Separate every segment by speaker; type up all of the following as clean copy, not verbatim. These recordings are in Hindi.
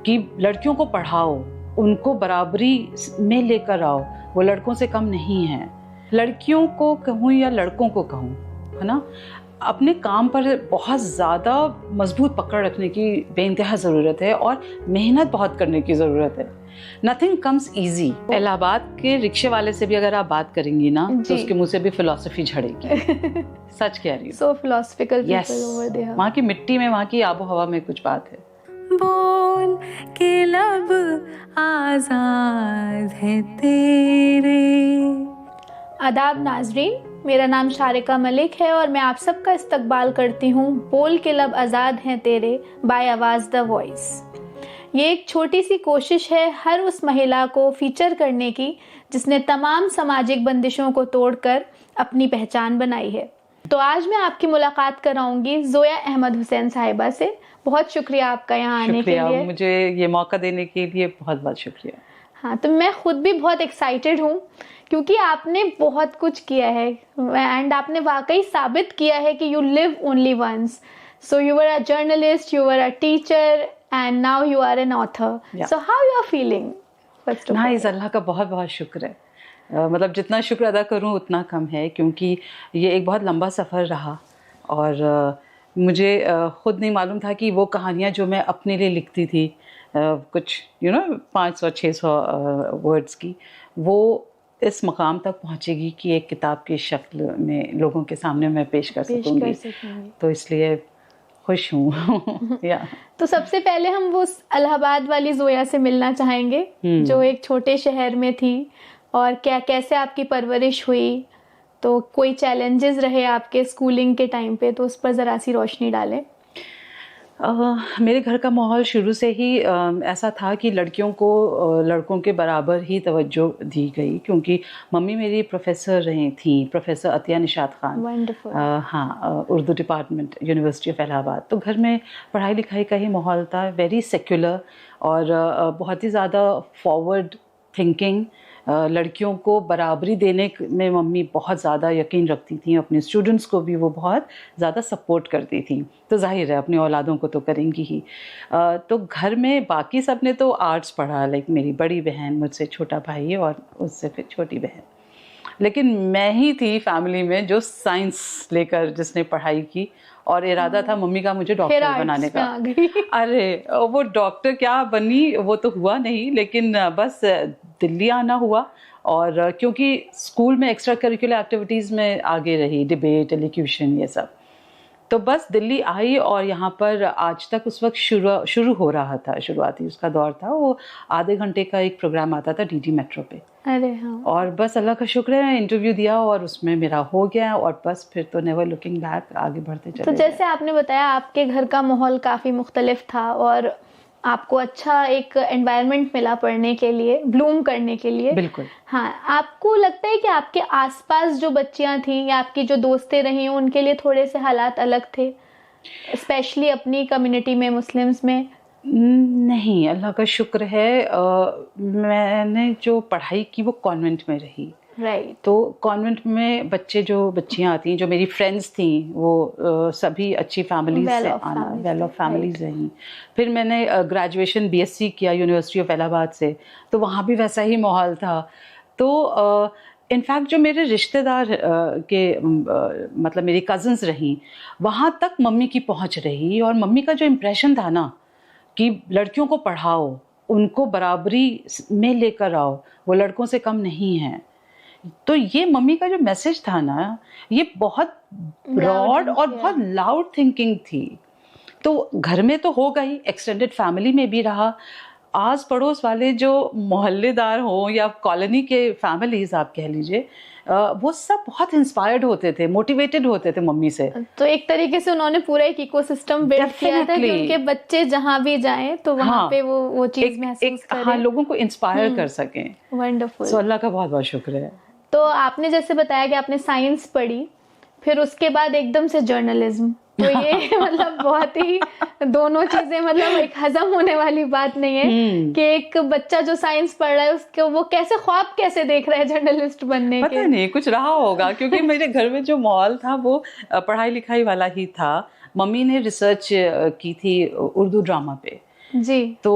Speaker 1: कि लड़कियों को पढ़ाओ, उनको बराबरी में लेकर आओ, वो लड़कों से कम नहीं है। लड़कियों को कहूँ या लड़कों को कहूँ, है ना, अपने काम पर बहुत ज़्यादा मजबूत पकड़ रखने की बेइंतहा ज़रूरत है और मेहनत बहुत करने की ज़रूरत है। Nothing comes easy. इलाहाबाद के रिक्शे वाले से भी अगर आप बात करेंगी ना तो उसके मुंह से भी फिलॉसफी झड़ेगी। सच कह रही हूँ।
Speaker 2: सो फिलोसफिकल
Speaker 1: यस, वहाँ की मिट्टी में, वहाँ की आबो हवा में कुछ बात है।
Speaker 3: बोल के लब आजाद है तेरे।
Speaker 2: आदाब नाजरीन, मेरा नाम शारिका मलिक है और मैं आप सबका इस्तकबाल करती हूँ बोल के लब आज़ाद हैं तेरे बाय आवाज़ द वॉइस। ये एक छोटी सी कोशिश है हर उस महिला को फीचर करने की जिसने तमाम सामाजिक बंदिशों को तोड़कर अपनी पहचान बनाई है। तो आज मैं आपकी मुलाकात कराऊंगी जोया अहमद हुसैन साहिबा से। बहुत शुक्रिया आपका यहाँ आने के लिए।
Speaker 1: मुझे ये मौका देने के लिए बहुत बहुत शुक्रिया।
Speaker 2: हाँ, तो मैं खुद भी बहुत एक्साइटेड हूँ क्योंकि आपने बहुत कुछ किया है एंड आपने वाकई साबित किया है कि you live only once. So you were a journalist, you were a teacher and now you are an author. So how you are feeling?
Speaker 1: Nice, Allah का बहुत बहुत शुक्र है। मतलब जितना शुक्र अदा करूँ उतना कम है, क्योंकि ये एक बहुत लंबा सफ़र रहा और मुझे ख़ुद नहीं मालूम था कि वो कहानियाँ जो मैं अपने लिए लिखती थी, कुछ 500-600 वर्ड्स की, वो इस मकाम तक पहुँचेगी कि एक किताब की शक्ल में लोगों के सामने मैं पेश कर सकूँगी। तो इसलिए खुश हूँ। या
Speaker 2: तो सबसे पहले हम वो इलाहाबाद वाली जोया से मिलना चाहेंगे जो एक छोटे शहर में थी और कैसे आपकी परवरिश हुई। तो कोई चैलेंजेस रहे आपके स्कूलिंग के टाइम पे, तो उस पर ज़रा सी रोशनी डालें।
Speaker 1: मेरे घर का माहौल शुरू से ही ऐसा था कि लड़कियों को लड़कों के बराबर ही तवज्जो दी गई, क्योंकि मम्मी मेरी प्रोफेसर रही थी, प्रोफेसर अतिया निशात खान।
Speaker 2: वंडरफुल।
Speaker 1: हाँ, Urdu department, university of Allahabad. तो घर में पढ़ाई लिखाई का ही माहौल था, वेरी सेक्युलर और बहुत ही ज़्यादा फॉरवर्ड थिंकिंग। लड़कियों को बराबरी देने में मम्मी बहुत ज़्यादा यकीन रखती थी, अपने स्टूडेंट्स को भी वो बहुत ज़्यादा सपोर्ट करती थी। तो जाहिर है अपनी औलादों को तो करेंगी ही। तो घर में बाकी सब ने तो आर्ट्स पढ़ा, लाइक मेरी बड़ी बहन, मुझसे छोटा भाई और उससे फिर छोटी बहन। लेकिन मैं ही थी फैमिली में जो साइंस लेकर जिसने पढ़ाई की और इरादा था मम्मी का मुझे डॉक्टर बनाने का। अरे वो डॉक्टर क्या बनी वो तो हुआ नहीं, लेकिन बस दिल्ली आना हुआ। और क्योंकि स्कूल में एक्स्ट्रा करिकुलर एक्टिविटीज़ में आगे रही, डिबेट, एलिक्यूशन, ये सब, तो बस दिल्ली आई और यहाँ पर आज तक उस वक्त शुरू हो रहा था, शुरुआती उसका दौर था। वो आधे घंटे का एक प्रोग्राम आता था डीडी मेट्रो पे।
Speaker 2: अरे हाँ।
Speaker 1: और बस अल्लाह का शुक्र है इंटरव्यू दिया और उसमें मेरा हो गया और बस फिर तो नेवर लुकिंग बैक, आगे बढ़ते चले।
Speaker 2: तो जैसे आपने बताया आपके घर का माहौल काफ़ी मुख्तलिफ था और आपको अच्छा एक एनवायरनमेंट मिला पढ़ने के लिए, ब्लूम करने के लिए।
Speaker 1: बिल्कुल।
Speaker 2: हाँ, आपको लगता है कि आपके आसपास जो बच्चियां थीं या आपकी जो दोस्तें रही उनके लिए थोड़े से हालात अलग थे, स्पेशली अपनी कम्युनिटी में, मुस्लिम्स में?
Speaker 1: नहीं, अल्लाह का शुक्र है। मैंने जो पढ़ाई की वो कॉन्वेंट में रही।
Speaker 2: राइट।
Speaker 1: तो कॉन्वेंट में बच्चियाँ आती, जो मेरी फ्रेंड्स थी वो सभी अच्छी फैमिलीज से आना, वेल ऑफ फैमिलीज रहीं। फिर मैंने ग्रेजुएशन बीएससी किया यूनिवर्सिटी ऑफ इलाहाबाद से, तो वहाँ भी वैसा ही माहौल था। तो इनफैक्ट जो मेरे रिश्तेदार के मतलब मेरी कज़न्स रहीं, वहाँ तक मम्मी की पहुँच रही और मम्मी का जो इम्प्रेशन था ना कि लड़कियों को पढ़ाओ, उनको बराबरी में लेकर आओ, वो लड़कों से कम नहीं हैं। तो ये मम्मी का जो मैसेज था ना, ये बहुत ब्रॉड और बहुत लाउड थिंकिंग थी। तो घर में तो हो गई, एक्सटेंडेड फैमिली में भी रहा, आस पड़ोस वाले जो मोहल्लेदार हों या कॉलोनी के फैमिलीज आप कह लीजिए, वो सब बहुत इंस्पायर्ड होते थे, मोटिवेटेड होते थे मम्मी से।
Speaker 2: तो एक तरीके से उन्होंने पूरा एक इकोसिस्टम बिल्ड किया था कि उनके बच्चे जहाँ भी जाएं तो वहाँ पे वो चीज़ महसूस करें।
Speaker 1: हाँ, लोगों को इंस्पायर कर सकें।
Speaker 2: वंडरफुल।
Speaker 1: सो अल्लाह का बहुत बहुत शुक्र है।
Speaker 2: तो आपने जैसे बताया कि आपने साइंस पढ़ी, फिर उसके बाद एकदम से जर्नलिज्म, तो ये मतलब बहुत ही दोनों चीजें, मतलब एक हजम होने वाली बात नहीं है कि एक बच्चा जो साइंस पढ़ रहा है उसको वो कैसे ख्वाब कैसे देख रहा है जर्नलिस्ट बनने के।
Speaker 1: पता नहीं, कुछ रहा होगा, क्योंकि मेरे घर में जो माहौल था वो पढ़ाई लिखाई वाला ही था। मम्मी ने रिसर्च की थी उर्दू ड्रामा पे,
Speaker 2: जी।
Speaker 1: तो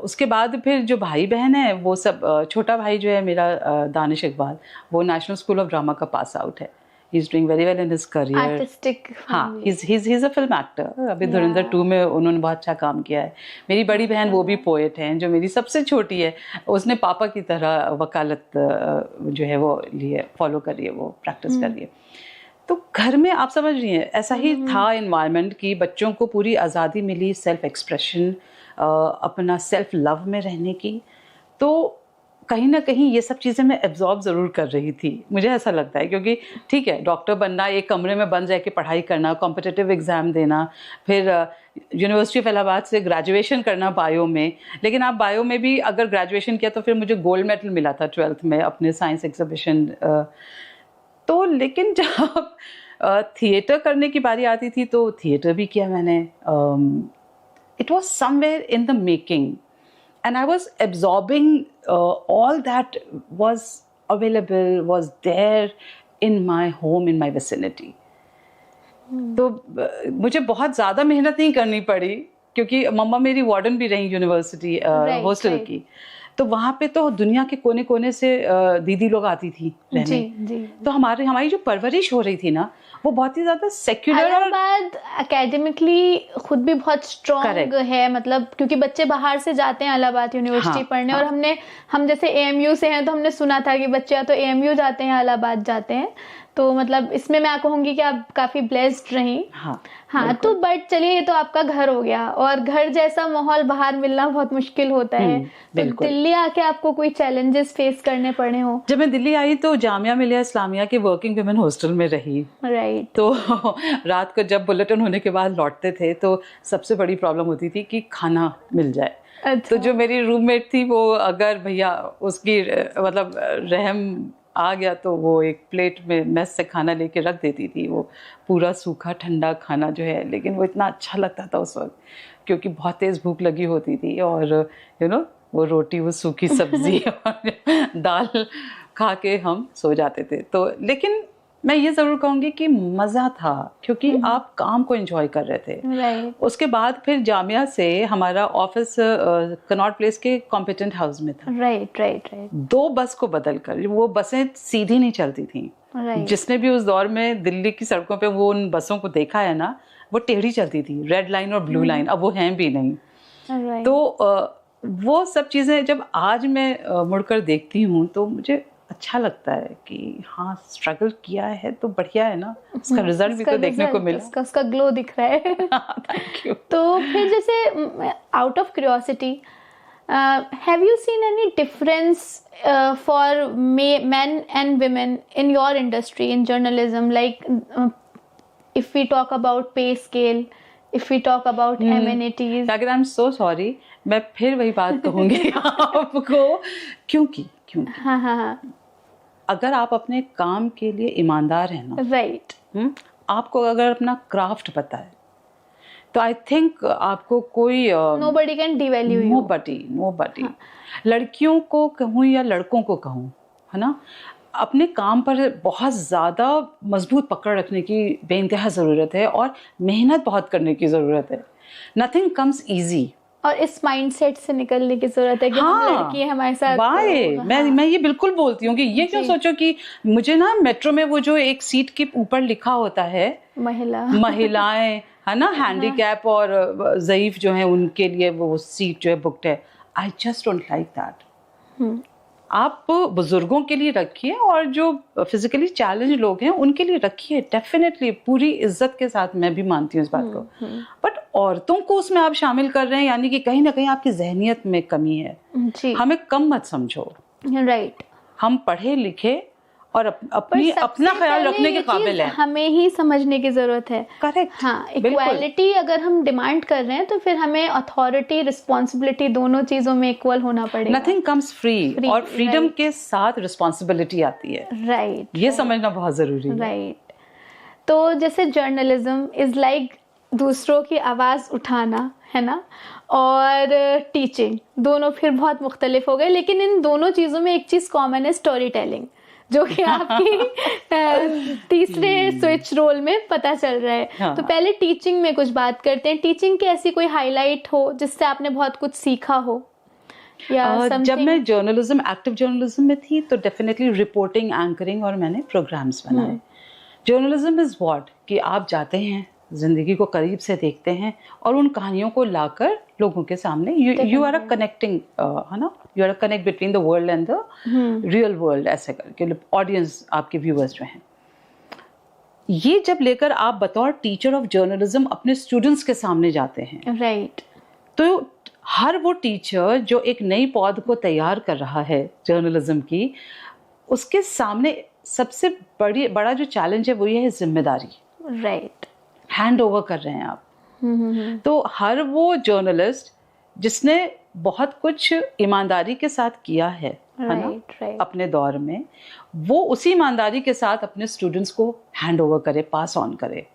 Speaker 1: उसके बाद फिर जो भाई बहन है वो सब, छोटा भाई जो है मेरा दानिश इकबाल, वो नेशनल स्कूल ऑफ ड्रामा का पास आउट है। He is doing very well in his career.
Speaker 2: Artistic.
Speaker 1: हाँ, he is a film actor. अभी धुरंधर 2 में उन्होंने बहुत अच्छा काम किया है। मेरी बड़ी बहन वो भी पोएट हैं, जो मेरी सबसे छोटी है उसने पापा की तरह वकालत जो है वो लिए फॉलो कर रही है, वो प्रैक्टिस कर रही है। तो घर में आप समझ रही हैं ऐसा ही था एनवायरनमेंट कि बच्चों को पूरी आज़ादी मिली सेल्फ एक्सप्रेशन, अपना सेल्फ लव में रहने की। तो कहीं ना कहीं ये सब चीज़ें मैं एब्जॉर्ब ज़रूर कर रही थी, मुझे ऐसा लगता है। क्योंकि ठीक है, डॉक्टर बनना, एक कमरे में बंद रह के पढ़ाई करना, कॉम्पिटिटिव एग्ज़ाम देना, फिर यूनिवर्सिटी ऑफ इलाहाबाद से ग्रेजुएशन करना बायो में। लेकिन आप बायो में भी अगर ग्रेजुएशन किया तो फिर मुझे गोल्ड मेडल मिला था 12th में अपने साइंस एग्जीबिशन। तो लेकिन जब थिएटर करने की बारी आती थी तो थिएटर भी किया मैंने। It was somewhere in the making and I was absorbing all that was available, was there in my home, in my vicinity. तो मुझे बहुत ज़्यादा मेहनत नहीं करनी पड़ी, क्योंकि मम्मा मेरी वार्डन भी रही यूनिवर्सिटी हॉस्टल की। तो वहाँ पे तो दुनिया के कोने कोने से दीदी लोग आती थी रहने।
Speaker 2: जी।
Speaker 1: तो हमारी जो परवरिश हो रही थी ना, वो बहुत ही ज़्यादा सेक्युलर।
Speaker 2: इलाहाबाद एकेडमिकली खुद भी बहुत स्ट्रॉन्ग है, मतलब क्योंकि बच्चे बाहर से जाते हैं इलाहाबाद यूनिवर्सिटी पढ़ने। और हम जैसे AMU से हैं तो हमने सुना था कि बच्चे या तो AMU जाते हैं, इलाहाबाद जाते हैं। तो मतलब इसमें मैं कहूँगी कि आप काफ़ी ब्लेस्ड रही। हाँ तो बट चलिए, ये तो आपका घर हो गया, और घर जैसा माहौल बाहर मिलना बहुत मुश्किल होता है। तो दिल्ली आके आपको कोई चैलेंजेस फेस करने पड़े हो?
Speaker 1: जब मैं दिल्ली आई तो जामिया मिलिया इस्लामिया के वर्किंग वुमेन हॉस्टल में रही।
Speaker 2: राइट।
Speaker 1: तो रात को जब बुलेटिन होने के बाद लौटते थे तो सबसे बड़ी प्रॉब्लम होती थी कि खाना मिल जाए।
Speaker 2: अच्छा।
Speaker 1: तो जो मेरी रूममेट थी वो, अगर भैया उसकी मतलब रहम आ गया तो वो एक प्लेट में मेस से खाना लेके रख देती थी, वो पूरा सूखा ठंडा खाना जो है। लेकिन वो इतना अच्छा लगता था उस वक्त, क्योंकि बहुत तेज़ भूख लगी होती थी, और वो रोटी, वो सूखी सब्जी और दाल खा के हम सो जाते थे। तो लेकिन मैं ये ज़रूर कहूँगी कि मज़ा था, क्योंकि आप काम को एंजॉय कर रहे थे।
Speaker 2: Right.
Speaker 1: उसके बाद फिर जामिया से हमारा ऑफिस कनॉट प्लेस के कॉम्पिटेंट हाउस में था।
Speaker 2: राइट।
Speaker 1: 2 बस को बदल कर, वो बसें सीधी नहीं चलती थी। जिसने भी उस दौर में दिल्ली की सड़कों पे वो उन बसों को देखा है ना, वो टेढ़ी चलती थी, रेड लाइन और ब्लू लाइन। अब वो हैं भी नहीं। तो वो सब चीज़ें जब आज मैं मुड़कर देखती हूँ तो मुझे अच्छा लगता है कि हाँ, स्ट्रगल किया है तो बढ़िया है ना, उसका रिजल्ट भी तो देखने को मिला,
Speaker 2: उसका ग्लो दिख रहा है।
Speaker 1: Thank you.
Speaker 2: तो फिर जैसे out of curiosity, have you seen any difference for men and women in your industry, in journalism, like if we talk about pay scale, if we talk about amenities?
Speaker 1: अगर I'm so sorry, मैं फिर वही बात कहूँगी आपको, क्योंकि
Speaker 2: हाँ।
Speaker 1: अगर आप अपने काम के लिए ईमानदार हैं ना,
Speaker 2: राइट,
Speaker 1: आपको अगर अपना क्राफ्ट पता है तो आई थिंक आपको कोई
Speaker 2: nobody can devalue you.
Speaker 1: nobody लड़कियों को कहूँ या लड़कों को कहूँ, है ना, अपने काम पर बहुत ज़्यादा मजबूत पकड़ रखने की बेइंतहा ज़रूरत है, और मेहनत बहुत करने की ज़रूरत है। नथिंग कम्स ईजी,
Speaker 2: और इस माइंडसेट से निकलने की जरूरत है कि हम लड़की हैं, हमारे साथ।
Speaker 1: मैं ये बिल्कुल बोलती हूँ कि ये क्यों सोचो कि मुझे ना मेट्रो में वो जो एक सीट के ऊपर लिखा होता है महिलाएं, है ना, हैंडीकैप और ज़ईफ जो है उनके लिए वो सीट जो है बुक्ड है। I just don't like that. आप बुजुर्गों के लिए रखिए, और जो फिजिकली चैलेंज लोग हैं उनके लिए रखिए, डेफिनेटली पूरी इज्जत के साथ, मैं भी मानती हूँ इस बात को। बट औरतों को उसमें आप शामिल कर रहे हैं, यानी कि कहीं ना कहीं आपकी जहनियत में कमी है जी। हमें कम मत समझो।
Speaker 2: राइट।
Speaker 1: हम पढ़े लिखे और अपना ख्याल रखने के काबिल हैं।
Speaker 2: हमें ही समझने की जरूरत है।
Speaker 1: करेक्ट।
Speaker 2: हाँ, इक्वालिटी अगर हम डिमांड कर रहे हैं तो फिर हमें अथॉरिटी, रिस्पॉन्सिबिलिटी दोनों चीजों में इक्वल होना पड़ेगा।
Speaker 1: नथिंग कम्स फ्री, और फ्रीडम के साथ रिस्पॉन्सिबिलिटी आती है।
Speaker 2: राइट,
Speaker 1: ये समझना बहुत जरूरी है।
Speaker 2: राइट। तो जैसे जर्नलिज्म इज लाइक दूसरों की आवाज उठाना, है ना, और टीचिंग, दोनों फिर बहुत मुख्तलिफ हो गए, लेकिन इन दोनों चीजों में एक चीज कॉमन है, स्टोरी टेलिंग। जो कि आपकी तीसरे स्विच रोल में पता चल रहा है।
Speaker 1: हाँ।
Speaker 2: तो पहले टीचिंग में कुछ बात करते हैं। टीचिंग की ऐसी कोई हाईलाइट हो जिससे आपने बहुत कुछ सीखा हो या
Speaker 1: जब
Speaker 2: something?
Speaker 1: मैं जर्नलिज्म, एक्टिव जर्नलिज्म में थी तो डेफिनेटली रिपोर्टिंग, एंकरिंग और मैंने प्रोग्राम्स बनाए। जर्नलिज्म इज व्हाट कि आप जाते हैं, जिंदगी को करीब से देखते हैं और उन कहानियों को लाकर लोगों के सामने यू आर अ कनेक्टिंग, है ना, you are a connect between the world and the real world, ऐसे करके ऑडियंस, आपके व्यूअर्स जो हैं। ये जब लेकर आप बतौर टीचर ऑफ जर्नलिज्म अपने स्टूडेंट्स के सामने जाते हैं,
Speaker 2: राइट,
Speaker 1: तो हर वो टीचर जो एक नई पौध को तैयार कर रहा है जर्नलिज्म की, उसके सामने सबसे बड़ा जो चैलेंज है वो ये है जिम्मेदारी।
Speaker 2: राइट,
Speaker 1: हैंड ओवर कर रहे हैं आप। तो हर वो जर्नलिस्ट जिसने बहुत कुछ ईमानदारी के साथ किया है ना,
Speaker 2: राइट,
Speaker 1: अपने दौर में, वो उसी ईमानदारी के साथ अपने स्टूडेंट्स को हैंड ओवर करे, पास ऑन करे।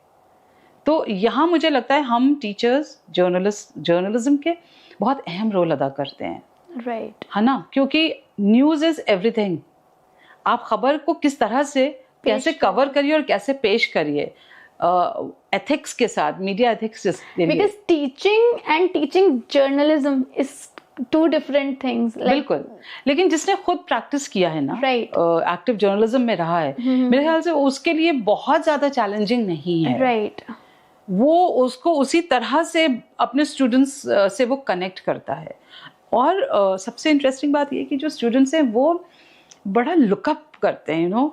Speaker 1: तो यहाँ मुझे लगता है हम टीचर्स जर्नलिज्म के बहुत अहम रोल अदा करते हैं,
Speaker 2: राइट,
Speaker 1: है ना, क्योंकि न्यूज़ इज एवरीथिंग। आप खबर को किस तरह से कैसे कवर करिए और कैसे पेश करिए, एथिक्स के साथ, मीडिया एथिक्स के लिए।
Speaker 2: Because teaching and teaching journalism is two different things.
Speaker 1: बिल्कुल, लेकिन जिसने खुद प्रैक्टिस किया है ना,
Speaker 2: Right.
Speaker 1: एक्टिव जर्नलिज्म में रहा है, मेरे ख्याल से उसके लिए बहुत ज्यादा चैलेंजिंग नहीं है।
Speaker 2: राइट,
Speaker 1: वो उसको उसी तरह से अपने स्टूडेंट्स से वो कनेक्ट करता है। और सबसे इंटरेस्टिंग बात ये कि जो स्टूडेंट्स हैं वो बड़ा लुकअप करते हैं, यू नो,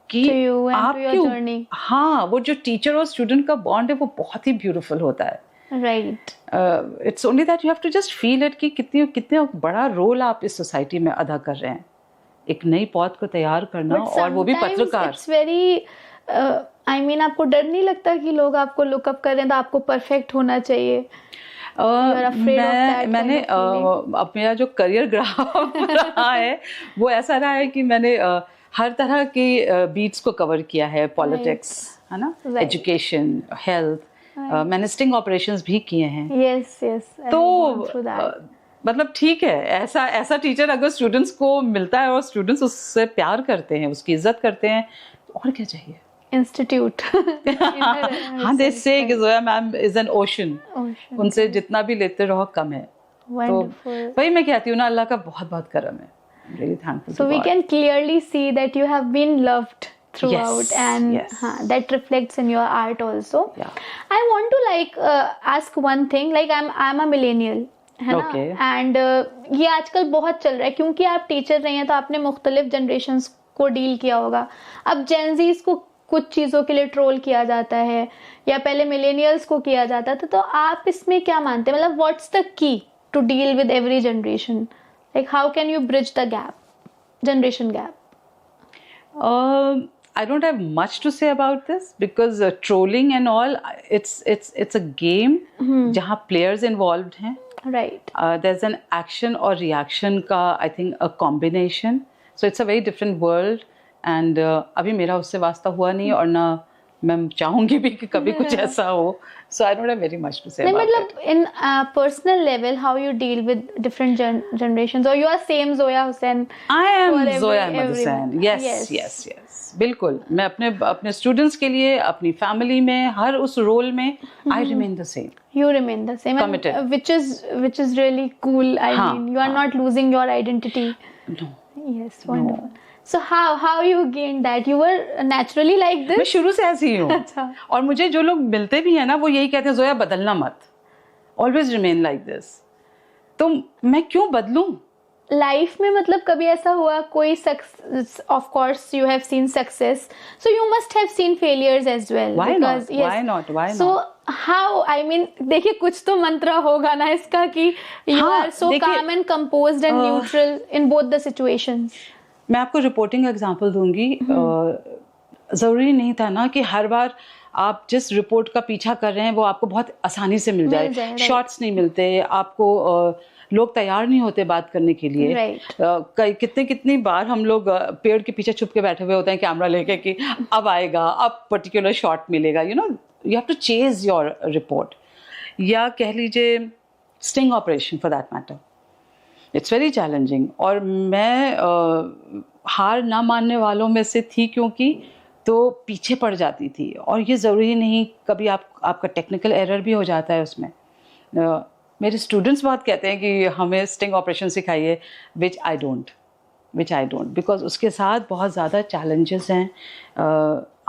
Speaker 1: कि
Speaker 2: To you and to your
Speaker 1: आपकी,
Speaker 2: journey.
Speaker 1: हाँ, वो जो टीचर और स्टूडेंट का बॉन्ड है वो बहुत ही ब्यूटीफुल होता है।
Speaker 2: Right,
Speaker 1: it's only that you have to just feel it कि कितने बड़ा रोल आप इस सोसाइटी में अदा कर रहे हैं, एक नई पौध को तैयार करना, और वो भी पत्रकार।
Speaker 2: इट्स वेरी, आई मीन, आपको डर नहीं लगता कि लोग आपको लुकअप कर रहे हैं तो आपको परफेक्ट होना चाहिए?
Speaker 1: मैंने अब मेरा जो करियर ग्राफ रहा है वो ऐसा रहा है कि मैंने हर तरह के बीट्स को कवर किया है, पॉलिटिक्स, है ना, एजुकेशन, हेल्थ, मैंने स्टिंग ऑपरेशंस भी किए हैं।
Speaker 2: यस, यस,
Speaker 1: तो मतलब ठीक है, ऐसा टीचर अगर स्टूडेंट्स को मिलता है और स्टूडेंट्स उससे प्यार करते हैं, उसकी इज्जत करते हैं, तो और क्या चाहिए।
Speaker 2: इंस्टीट्यूट
Speaker 1: हाँ, दे से कि Zoya ma'am is an ocean, उनसे जितना भी लेते रहो कम है। तो वही मैं कहती हूँ ना, अल्लाह का बहुत बहुत करम है। Really thankful
Speaker 2: So
Speaker 1: to
Speaker 2: we
Speaker 1: God.
Speaker 2: can clearly see that you have been loved throughout,
Speaker 1: Yes,
Speaker 2: and
Speaker 1: yes.
Speaker 2: that reflects in your art also.
Speaker 1: Yeah.
Speaker 2: I want to ask one thing. Like I'm a millennial, है ना?
Speaker 1: Okay.
Speaker 2: And ये आजकल बहुत चल रहा है क्योंकि आप टीचर रहे हैं तो आपने मुख्तलिफ जनरेशन्स को डील किया होगा। अब जेनजीज को कुछ चीज़ों के लिए ट्रोल किया जाता है या पहले मिलेनियल्स को किया जाता था, तो आप इसमें क्या मानते हैं? मतलब what's the key to deal with every generation? Like how can you bridge the gap, generation gap?
Speaker 1: I don't have much to say about this because trolling and all, it's a game जहाँ players involved हैं.
Speaker 2: Right.
Speaker 1: There's an action or reaction का, I think, a combination. So it's a very different world. And अभी मेरा उससे वास्ता हुआ नहीं और ना मैं चाहूंगी भी कि कभी कुछ ऐसा हो. So I don't have very much to say about it.
Speaker 2: मतलब in personal level, how you deal with different generations, or you are same Zoya Hussain?
Speaker 1: I am
Speaker 2: for
Speaker 1: Zoya Ahmed
Speaker 2: everyone.
Speaker 1: Hussain. Yes. बिल्कुल, मैं अपने स्टूडेंट्स के लिए, अपनी फैमिली में, हर उस रोल में I remain the same.
Speaker 2: You remain the same.
Speaker 1: Committed.
Speaker 2: And, which is really cool. I mean, you are not losing your identity.
Speaker 1: No.
Speaker 2: Yes, wonderful. So how you gained that? You were naturally like this?
Speaker 1: मैं शुरू से ऐसी ही हूँ।
Speaker 2: अच्छा।
Speaker 1: और मुझे जो लोग मिलते भी हैं ना, वो यही कहते हैं, जोया बदलना मत, ऑलवेज रिमेन लाइक दिस। तो मैं क्यों बदलूं?
Speaker 2: लाइफ में मतलब कभी ऐसा हुआ कोई success? Of course you have seen success, so you must have seen failures as well.
Speaker 1: Why not?
Speaker 2: So how, I mean, देखिए कुछ तो मंत्र होगा ना इसका कि यू आर सो काम and composed and neutral in both the situations.
Speaker 1: मैं आपको रिपोर्टिंग का एग्जांपल दूंगी। ज़रूरी नहीं था ना कि हर बार आप जिस रिपोर्ट का पीछा कर रहे हैं वो आपको बहुत आसानी से मिल जाए। शॉर्ट्स नहीं मिलते आपको, लोग तैयार नहीं होते बात करने के लिए। कितनी बार हम लोग पेड़ के पीछे छुप के बैठे हुए होते हैं कैमरा लेके कि अब आएगा, अब पर्टिकुलर शॉट मिलेगा। You have to chase your report, या कह लीजिए sting operation for that matter. It's very challenging. और मैं हार ना मानने वालों में से थी, क्योंकि तो पीछे पड़ जाती थी। और ये ज़रूरी नहीं, कभी आपका टेक्निकल एरर भी हो जाता है उसमें। मेरे स्टूडेंट्स बहुत कहते हैं कि हमें स्टिंग ऑपरेशन सिखाइए, विच आई डोंट, बिकॉज उसके साथ बहुत ज़्यादा चैलेंजेस हैं।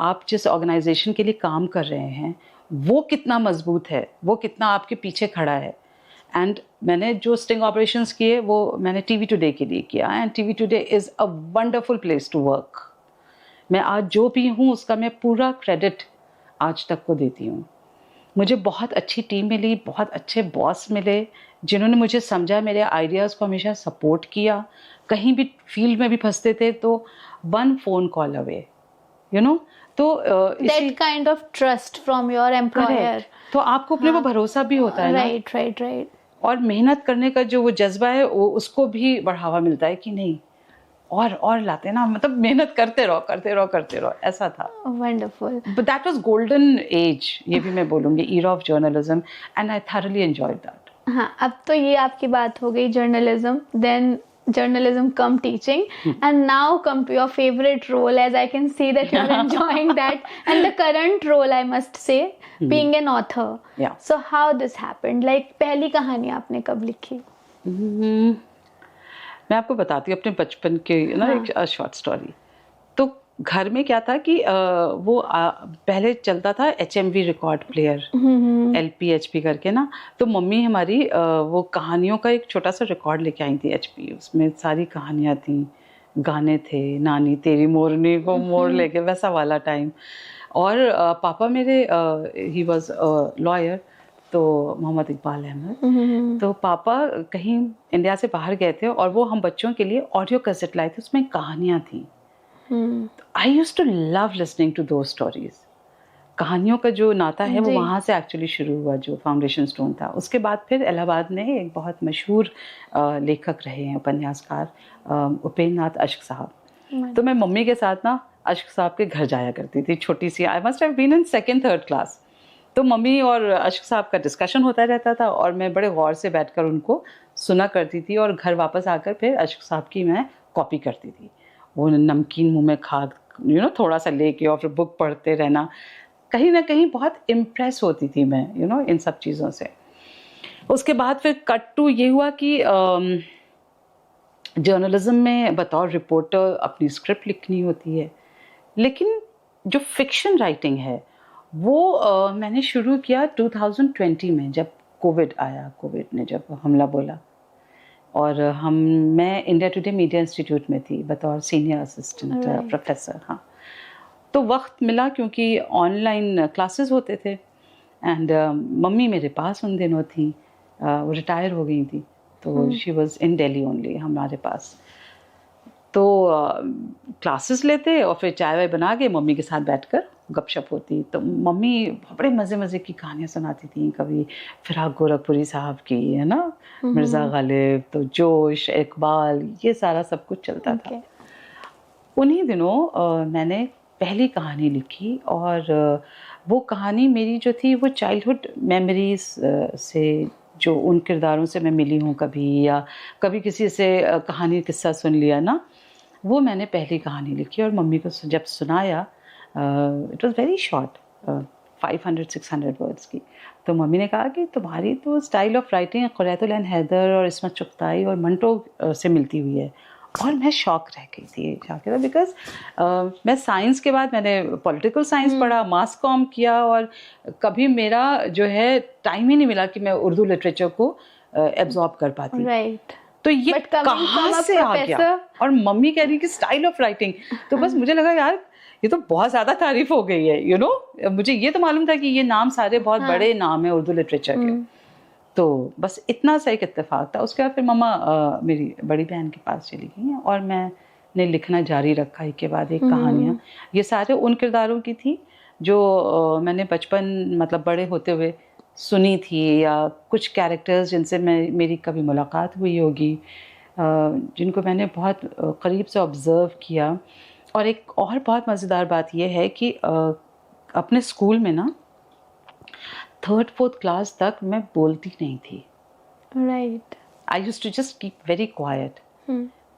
Speaker 1: आप जिस ऑर्गेनाइजेशन के लिए काम कर रहे हैं वो कितना मजबूत है, वो कितना आपके पीछे खड़ा है। एंड मैंने जो स्टिंग ऑपरेशंस किए वो मैंने टीवी टुडे के लिए किया, and TV today is a wonderful place to work. मैं आज जो भी हूँ उसका मैं पूरा क्रेडिट आज तक को देती हूँ। मुझे बहुत अच्छी टीम मिली, बहुत अच्छे बॉस मिले जिन्होंने मुझे समझा, मेरे आइडियाज़ को हमेशा सपोर्ट किया। कहीं भी फील्ड में भी फंसते थे तो 1 phone call away, you know. तो
Speaker 2: that kind of trust from your employer,
Speaker 1: तो आपको अपने को भरोसा भी होता है ना।
Speaker 2: राइट।
Speaker 1: और मेहनत करने का जो वो जज्बा है वो उसको भी बढ़ावा मिलता है कि नहीं और लाते ना, मतलब मेहनत करते रहो, ऐसा था।
Speaker 2: Wonderful.
Speaker 1: But that was golden age, ये भी मैं बोलूँगी, era of journalism, and I thoroughly enjoyed that.
Speaker 2: हाँ, अब तो ये आपकी बात हो गई journalism, then journalism come teaching, and now come to your favorite role, as I can see that you're enjoying that, and the current role, I must say, being an author.
Speaker 1: Yeah.
Speaker 2: So how this happened, like पहली कहानी आपने कब लिखी?
Speaker 1: मैं आपको बताती हूँ अपने बचपन के ना एक शॉर्ट स्टोरी। तो घर में क्या था कि वो पहले चलता था HMV record player, LP HP करके ना। तो मम्मी हमारी वो कहानियों का एक छोटा सा रिकॉर्ड लेके आई थी HP, उसमें सारी कहानियाँ थी, गाने थे, नानी तेरी मोरनी को मोर लेके, वैसा वाला टाइम। और पापा मेरे ही वॉज लॉयर, तो मोहम्मद इकबाल अहमद। तो पापा कहीं इंडिया से बाहर गए थे और वो हम बच्चों के लिए ऑडियो कैसेट लाए थे, उसमें कहानियाँ थी। I used to love listening to those stories. कहानियों का जो नाता है वो वहाँ से एक्चुअली शुरू हुआ, जो फाउंडेशन स्टोन था। उसके बाद फिर इलाहाबाद में एक बहुत मशहूर लेखक रहे हैं, उपन्यासकार, उपेंद्र नाथ अश्क साहब। तो मैं मम्मी के साथ ना अश्क साहब के घर जाया करती थी, छोटी सी, I must have been in 2nd 3rd class. तो मम्मी और अश्क साहब का डिस्कशन होता रहता था और मैं बड़े गौर से बैठकर उनको सुना करती थी, और घर वापस आकर फिर अश्क साहब की मैं कॉपी करती थी। वो नमकीन मुंह में खा, थोड़ा सा लेके और फिर बुक पढ़ते रहना। कहीं ना कहीं बहुत इम्प्रेस होती थी मैं इन सब चीज़ों से। उसके बाद फिर कट टू ये हुआ कि जर्नलिज्म में बतौर रिपोर्टर अपनी स्क्रिप्ट लिखनी होती है, लेकिन जो फिक्शन राइटिंग है वो मैंने शुरू किया 2020 में, जब कोविड आया। कोविड ने जब हमला बोला, और मैं इंडिया टुडे मीडिया इंस्टीट्यूट में थी बतौर सीनियर असिस्टेंट प्रोफेसर। हाँ, तो वक्त मिला क्योंकि ऑनलाइन क्लासेस होते थे, एंड मम्मी मेरे पास उन दिनों थी, वो रिटायर हो गई थी, तो she was in Delhi only हमारे पास। तो क्लासेस लेते और फिर चाय वाय बना के मम्मी के साथ बैठकर गपशप होती। तो मम्मी बड़े मज़े मज़े की कहानियाँ सुनाती थी, कभी फिराक गोरखपुरी साहब की, है ना, मिर्ज़ा गालिब, तो जोश, इकबाल, ये सारा सब कुछ चलता था। उन्हीं दिनों मैंने पहली कहानी लिखी, और वो कहानी मेरी जो थी वो चाइल्डहुड मेमोरीज से, जो उन किरदारों से मैं मिली हूँ कभी, या कभी किसी से कहानी किस्सा सुन लिया ना, वो मैंने पहली कहानी लिखी। और मम्मी को जब सुनाया, it was very short, 500-600 words की। तो मम्मी ने कहा कि तुम्हारी तो स्टाइल ऑफ राइटिंग क़ुरैतुल ऐन हैदर और इस्मत चुगताई और मंटो से मिलती हुई है। और मैं शॉक रह गई थी, बिकॉज मैं साइंस के बाद मैंने पॉलिटिकल साइंस पढ़ा, मास कॉम किया, और कभी मेरा जो है टाइम ही नहीं मिला कि मैं उर्दू लिटरेचर को एब्जॉर्ब कर पाती।
Speaker 2: राइट।
Speaker 1: तो ये कहाँ से आ गया? और मम्मी कह रही कि स्टाइल ऑफ राइटिंग, तो बस मुझे लगा यार ये तो बहुत ज़्यादा तारीफ हो गई है। मुझे ये तो मालूम था कि ये नाम सारे बहुत बड़े नाम है उर्दू लिटरेचर के। तो बस इतना सा एक इत्तेफाक था। उसके बाद फिर मम्मा मेरी बड़ी बहन के पास चली गई, और मैंने लिखना जारी रखा एक के बाद एक कहानियाँ। ये सारे उन किरदारों की थी जो मैंने बचपन, मतलब बड़े होते हुए सुनी थी, या कुछ कैरेक्टर्स जिनसे मेरी कभी मुलाकात हुई होगी, जिनको मैंने बहुत करीब से ऑब्ज़र्व किया। और एक और बहुत मज़ेदार बात यह है कि अपने स्कूल में ना 3rd 4th क्लास तक मैं बोलती नहीं थी।
Speaker 2: Right.
Speaker 1: I used to just keep very quiet.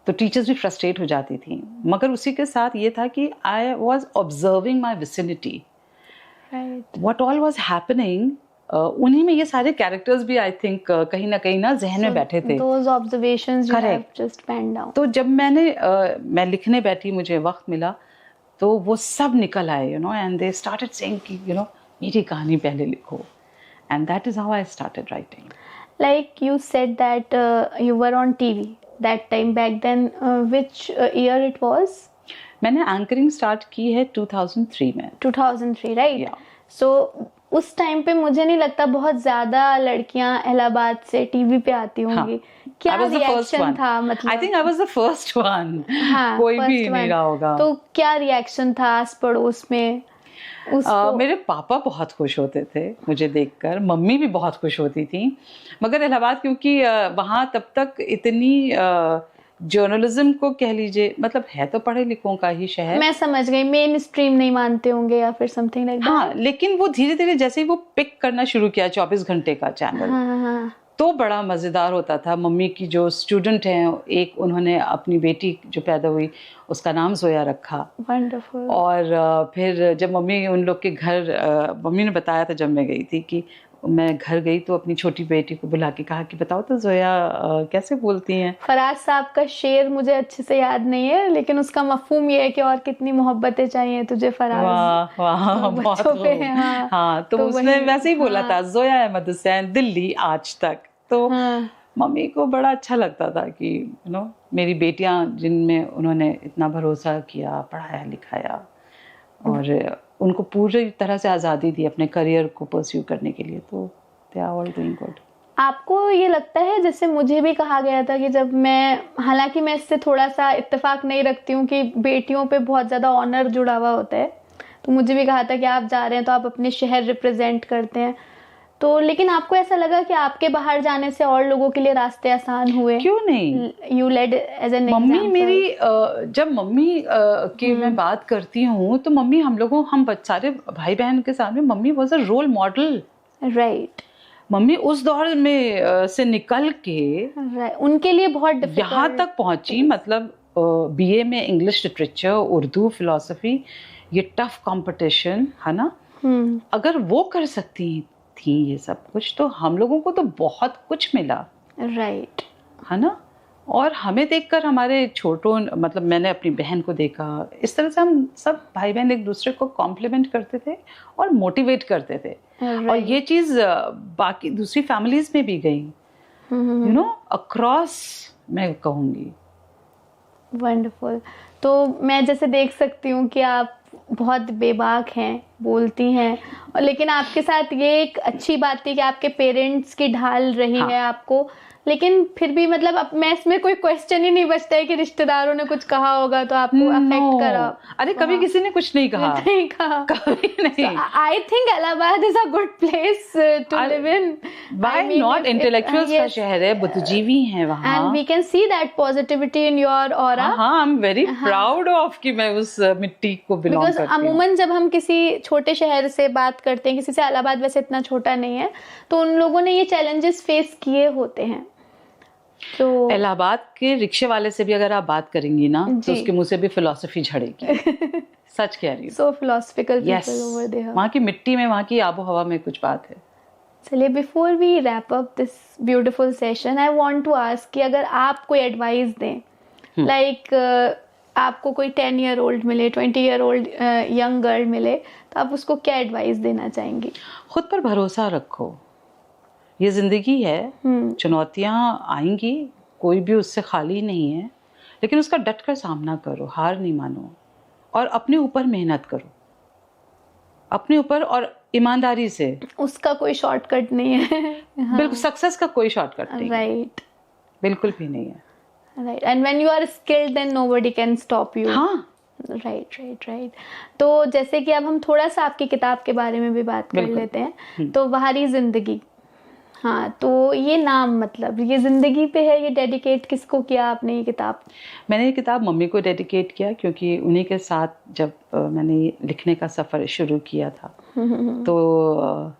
Speaker 1: तो टीचर्स भी फ्रस्ट्रेट हो जाती थी, मगर उसी के साथ ये था कि I was observing my vicinity, what all was happening. उन्हीं में ये सारे कैरेक्टर्स भी आई थिंक कहीं ना जहन में बैठे थे।
Speaker 2: Those observations you have just penned down.
Speaker 1: तो जब मैं लिखने बैठी, मुझे वक्त मिला, तो वो सब निकल आए, you know, and they started saying कि यू नो मेरी कहानी पहले लिखो, and that is how I started writing.
Speaker 2: Like you said that you were on TV that time back then. Which year it was?
Speaker 1: मैंने एंकरिंग स्टार्ट की है 2003 में।
Speaker 2: 2003, right?
Speaker 1: Yeah.
Speaker 2: So उस टाइम पे मुझे नहीं लगता बहुत ज्यादा लड़कियां इलाहाबाद से टीवी पे आती होंगी। क्या रिएक्शन था? मतलब
Speaker 1: I think I was the first one.
Speaker 2: हाँ,
Speaker 1: कोई भी नहीं रहा होगा।
Speaker 2: तो क्या रिएक्शन था आस पड़ोस में उसको?
Speaker 1: मेरे पापा बहुत खुश होते थे मुझे देखकर, मम्मी भी बहुत खुश होती थी, मगर इलाहाबाद क्योंकि वहाँ तब तक इतनी जर्नलिज्म को कह लीजिए, मतलब है तो पढ़े लिखों का ही शहर।
Speaker 2: मैं समझ गई, मेन स्ट्रीम नहीं मानते होंगे या फिर समथिंग लाइक दैट।
Speaker 1: हाँ, लेकिन वो धीरे धीरे जैसे ही वो पिक करना शुरू किया 24 घंटे का चैनल,
Speaker 2: हाँ.
Speaker 1: तो बड़ा मज़ेदार होता था। मम्मी की जो स्टूडेंट हैं, एक उन्होंने अपनी बेटी जो पैदा हुई उसका नाम जोया रखा।
Speaker 2: वंडरफुल।
Speaker 1: और फिर जब मम्मी उन लोग के घर, मम्मी ने बताया था जब मैं गई थी कि मैं घर गई तो अपनी छोटी बेटी को बुला के कहा कि बताओ तो जोया कैसे बोलती हैं।
Speaker 2: फराज साहब का शेर मुझे अच्छे से याद नहीं है, लेकिन उसका मफहूम ये है कि और कितनी मोहब्बतें चाहिए तुझे फराज।
Speaker 1: वाह वाह, बहुत खूब। हाँ, तो उसने वैसे ही बोला था, जोया अहमद हुसैन, दिल्ली आज तक। तो मम्मी को बड़ा अच्छा लगता था कि यू नो मेरी बेटियां जिनमें उन्होंने इतना भरोसा किया, पढ़ाया लिखाया और उनको पूरी तरह से आज़ादी दी अपने करियर को परस्यू करने के लिए, तो they are all doing good.
Speaker 2: आपको ये लगता है, जैसे मुझे भी कहा गया था कि जब मैं, हालांकि मैं इससे थोड़ा सा इत्तेफाक नहीं रखती हूँ कि बेटियों पे बहुत ज़्यादा ऑनर जुड़ा हुआ होता है, तो मुझे भी कहा था कि आप जा रहे हैं तो आप अपने शहर रिप्रेजेंट करते हैं, तो लेकिन आपको ऐसा लगा कि आपके बाहर जाने से और लोगों के लिए रास्ते आसान हुए?
Speaker 1: क्यों नहीं?
Speaker 2: You led as an
Speaker 1: mummy मेरी, जब मम्मी की मैं बात करती हूँ तो मम्मी हम सारे भाई बहन के सामने mummy was a role model.
Speaker 2: Right.
Speaker 1: Mummy उस दौर में से निकल के
Speaker 2: उनके लिए बहुत
Speaker 1: यहाँ तक पहुंची, मतलब बीए में इंग्लिश लिटरेचर, उर्दू, फिलॉसफी, ये टफ कंपटीशन है ना। अगर वो कर सकती थी ये सब कुछ, तो हम लोगों को तो बहुत कुछ मिला।
Speaker 2: राइट।
Speaker 1: है ना। और हमें देखकर हमारे छोटों, मतलब मैंने अपनी बहन को देखा, इस तरह से हम सब भाई बहन एक दूसरे को कॉम्प्लीमेंट करते थे और मोटिवेट करते थे। और ये चीज़ बाकी दूसरी फैमिलीज में भी गई, यू नो, अक्रॉस, मैं कहूँगी।
Speaker 2: वंडरफुल। तो मैं जैसे देख सकती हूँ कि आप बहुत बेबाक हैं, बोलती हैं, और लेकिन आपके साथ ये एक अच्छी बात थी कि आपके पेरेंट्स की ढाल रही है आपको, लेकिन फिर भी मतलब अब मैं इसमें कोई क्वेश्चन ही नहीं बचता है कि रिश्तेदारों ने कुछ कहा होगा तो आपको अफेक्ट करा।
Speaker 1: अरे कभी किसी ने कुछ नहीं कहा,
Speaker 2: नहीं कहा,
Speaker 1: कभी नहीं।
Speaker 2: I think Allahabad is a good place to live in.
Speaker 1: Why not? Intellectuals का शहर है, बुद्धिजीवी हैं वहाँ,
Speaker 2: and we can see that positivity in your aura.
Speaker 1: हाँ, I am very proud of कि मैं उस मिट्टी को बिलोंग करती हूँ।
Speaker 2: अमूमन जब हम किसी छोटे शहर से बात करते हैं, किसी से, इलाहाबाद वैसे इतना छोटा नहीं है, तो उन लोगों ने ये चैलेंजेस फेस किए होते हैं। तो
Speaker 1: इलाहाबाद के रिक्शे वाले से भी अगर आप बात करेंगी ना, तो उसके मुंह से भी फिलॉसफी झड़ेगी। सच कह रही हूँ।
Speaker 2: सो फिलोसफिकल पीपल ओवर देयर।
Speaker 1: वहाँ की मिट्टी में, वहाँ की आबो हवा में कुछ बात है।
Speaker 2: चलिए, before we wrap up this beautiful session, I want to ask कि अगर आप कोई एडवाइस दें, लाइक आपको कोई 10 ईयर ओल्ड मिले, 20 ईयर ओल्ड यंग गर्ल मिले, तो आप उसको क्या एडवाइस देना चाहेंगी?
Speaker 1: खुद पर भरोसा रखो। ये जिंदगी है, चुनौतियां आएंगी, कोई भी उससे खाली नहीं है, लेकिन उसका डटकर सामना करो, हार नहीं मानो, और अपने ऊपर मेहनत करो, अपने ऊपर, और ईमानदारी से। उसका
Speaker 2: कोई शॉर्टकट नहीं है।
Speaker 1: बिल्कुल, सक्सेस का कोई शॉर्टकट नहीं।
Speaker 2: राइट।
Speaker 1: बिल्कुल भी नहीं है।
Speaker 2: Right. And when you are skilled then nobody can stop you.
Speaker 1: हाँ,
Speaker 2: राइट। तो जैसे कि अब हम थोड़ा सा आपकी किताब के बारे में भी बात कर लेते हैं। तो बाहरी जिंदगी, हाँ, तो ये नाम, मतलब ये जिंदगी पे है, ये डेडिकेट किसको किया आपने ये किताब?
Speaker 1: मैंने ये किताब मम्मी को डेडिकेट किया, क्योंकि उन्हीं के साथ जब मैंने लिखने का सफ़र शुरू किया था, तो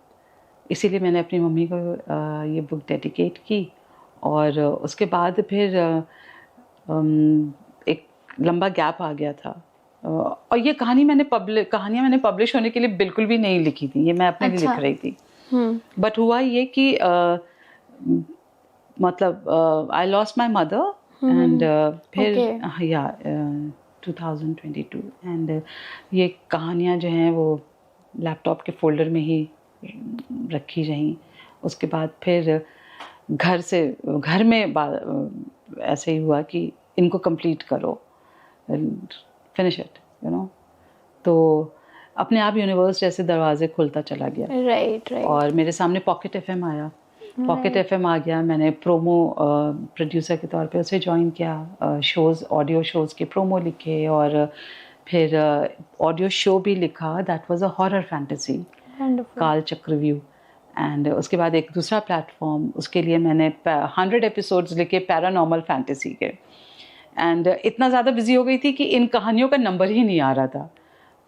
Speaker 1: इसीलिए मैंने अपनी मम्मी को ये बुक डेडिकेट की। और उसके बाद फिर एक लंबा गैप आ गया था। और ये कहानियाँ मैंने पब्लिश होने के लिए बिल्कुल भी नहीं लिखी थी, ये मैं अपने लिए लिख रही थी। बट हुआ ये कि मतलब I lost my mother and फिर या 2022 एंड ये कहानियाँ जो हैं वो लैपटॉप के फोल्डर में ही रखी रहीं। उसके बाद फिर घर में ऐसे ही हुआ कि इनको कंप्लीट करो, फिनिश इट, यू नो। तो अपने आप यूनिवर्स जैसे दरवाजे खुलता चला गया।
Speaker 2: राइट।
Speaker 1: और मेरे सामने पॉकेट एफएम आया। पॉकेट एफएम आ गया, मैंने प्रोमो प्रोड्यूसर के तौर पे उसे ज्वाइन किया, शोज़ ऑडियो शोज़ के प्रोमो लिखे और फिर ऑडियो शो भी लिखा, that was a horror fantasy, काल चक्रव्यूह। एंड उसके बाद एक दूसरा प्लेटफॉर्म, उसके लिए मैंने 100 एपिसोड्स लिखे पैरानॉर्मल फैंटेसी के। एंड इतना ज़्यादा बिजी हो गई थी कि इन कहानियों का नंबर ही नहीं आ रहा था।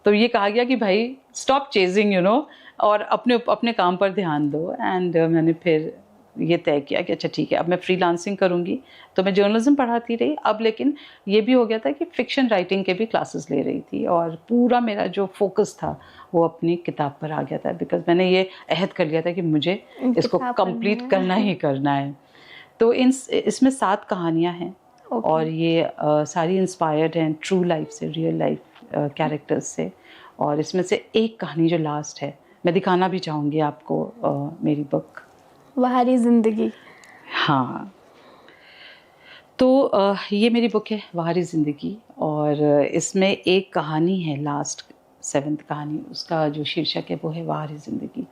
Speaker 1: तो ये कहा गया कि भाई स्टॉप चेजिंग, यू नो, और अपने काम पर ध्यान दो। एंड मैंने फिर ये तय किया कि अच्छा ठीक है, अब मैं फ्रीलांसिंग करूँगी। तो मैं जर्नलिज्म पढ़ाती रही अब, लेकिन ये भी हो गया था कि फ़िक्शन राइटिंग के भी क्लासेस ले रही थी और पूरा मेरा जो फोकस था वो अपनी किताब पर आ गया था, बिकॉज मैंने ये अहद कर लिया था कि मुझे इसको कंप्लीट करना ही करना है। तो इसमें 7 कहानियाँ हैं और ये सारी इंस्पायर्ड हैं ट्रू लाइफ से, रियल लाइफ कैरेक्टर्स से। और इसमें से एक कहानी जो लास्ट है मैं दिखाना भी चाहूँगी आपको, मेरी बुक
Speaker 2: बहारी ज़िंदगी।
Speaker 1: हाँ, तो ये मेरी बुक है बहारी ज़िंदगी और इसमें एक कहानी है लास्ट 7th कहानी, उसका जो शीर्षक है वो है बहारी ज़िंदगी।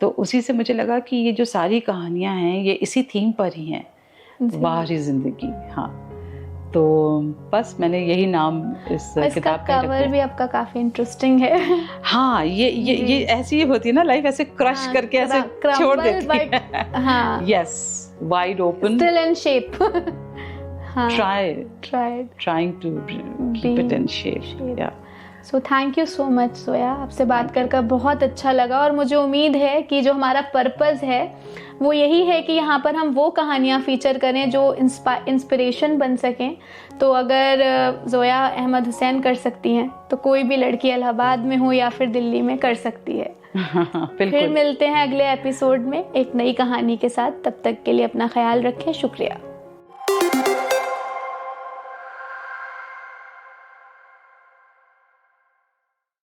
Speaker 1: तो उसी से मुझे लगा कि ये जो सारी कहानियाँ हैं ये इसी थीम पर ही हैं, बहारी ज़िंदगी। हाँ, तो बस मैंने यही नाम इस किताब का
Speaker 2: कवर भी आपका काफी इंटरेस्टिंग है।
Speaker 1: हाँ, ये ऐसी ही होती है ना लाइफ, ऐसे क्रश करके ऐसे छोड़ देती है।
Speaker 2: हाँ,
Speaker 1: yes, wide open,
Speaker 2: still in shape.
Speaker 1: trying to keep it in shape. Yeah.
Speaker 2: So thank you so much Soya, आपसे बात कर बहुत अच्छा लगा। और मुझे उम्मीद है कि जो हमारा पर्पस है वो यही है कि यहाँ पर हम वो कहानियाँ फीचर करें जो इंस्पिरेशन बन सकें। तो अगर ज़ोया अहमद हुसैन कर सकती हैं तो कोई भी लड़की इलाहाबाद में हो या फिर दिल्ली में कर सकती है। फिर मिलते हैं अगले एपिसोड में एक नई कहानी के साथ। तब तक के लिए अपना ख्याल रखें। शुक्रिया।